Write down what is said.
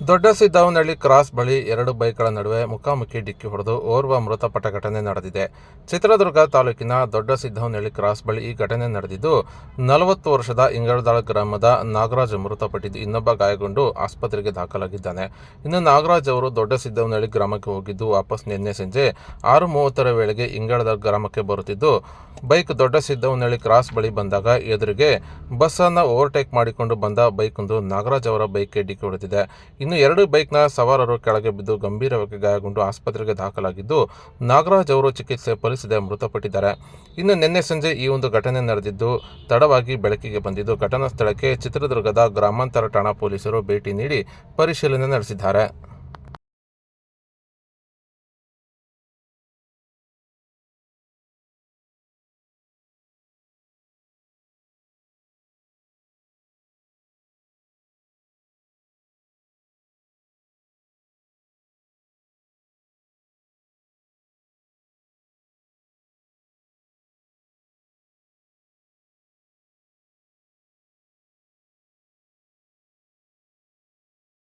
ದೊಡ್ಡ ಸಿದ್ದವನಹಳ್ಳಿ ಕ್ರಾಸ್ ಬಳಿ ಎರಡು ಬೈಕ್ಗಳ ನಡುವೆ ಮುಖಾಮುಖಿ ಡಿಕ್ಕಿ ಹೊಡೆದು ಓರ್ವ ಮೃತಪಟ್ಟ ಘಟನೆ ನಡೆದಿದೆ. ಚಿತ್ರದುರ್ಗ ತಾಲೂಕಿನ ದೊಡ್ಡ ಸಿದ್ದವನಹಳ್ಳಿ ಕ್ರಾಸ್ ಬಳಿ ಈ ಘಟನೆ ನಡೆದಿದ್ದು, 40 ವರ್ಷದ ಇಂಗಳದಾಳ ಗ್ರಾಮದ ನಾಗರಾಜ್ ಮೃತಪಟ್ಟಿದ್ದು, ಇನ್ನೊಬ್ಬ ಗಾಯಗೊಂಡು ಆಸ್ಪತ್ರೆಗೆ ದಾಖಲಾಗಿದ್ದಾನೆ. ಇನ್ನು ನಾಗರಾಜ್ ಅವರು ದೊಡ್ಡ ಸಿದ್ದವನಹಳ್ಳಿ ಗ್ರಾಮಕ್ಕೆ ಹೋಗಿದ್ದು, ವಾಪಸ್ ನಿನ್ನೆ ಸಂಜೆ 6:30 ವೇಳೆಗೆ ಇಂಗಳದಾಳ ಗ್ರಾಮಕ್ಕೆ ಬರುತ್ತಿದ್ದು, ಬೈಕ್ ದೊಡ್ಡ ಸಿದ್ದವನಹಳ್ಳಿ ಕ್ರಾಸ್ ಬಳಿ ಬಂದಾಗ ಎದುರಿಗೆ ಬಸ್ಸನ್ನು ಓವರ್ಟೇಕ್ ಮಾಡಿಕೊಂಡು ಬಂದ ಬೈಕ್ವೊಂದು ನಾಗರಾಜ್ ಅವರ ಬೈಕ್ಗೆ ಡಿಕ್ಕಿ ಹೊಡೆದಿದೆ. ಇನ್ನು ಎರಡು ಬೈಕ್ನ ಸವಾರರು ಕೆಳಗೆ ಬಿದ್ದು ಗಂಭೀರವಾಗಿ ಗಾಯಗೊಂಡು ಆಸ್ಪತ್ರೆಗೆ ದಾಖಲಾಗಿದ್ದು, ನಾಗರಾಜ್ ಅವರು ಚಿಕಿತ್ಸೆ ಫಲಿಸದೆ ಮೃತಪಟ್ಟಿದ್ದಾರೆ. ಇನ್ನು ನಿನ್ನೆ ಸಂಜೆ ಈ ಒಂದು ಘಟನೆ ನಡೆದಿದ್ದು, ತಡವಾಗಿ ಬೆಳಕಿಗೆ ಬಂದಿದ್ದು, ಘಟನಾ ಸ್ಥಳಕ್ಕೆ ಚಿತ್ರದುರ್ಗದ ಗ್ರಾಮಾಂತರ ಠಾಣಾ ಪೊಲೀಸರು ಭೇಟಿ ನೀಡಿ ಪರಿಶೀಲನೆ ನಡೆಸಿದ್ದಾರೆ.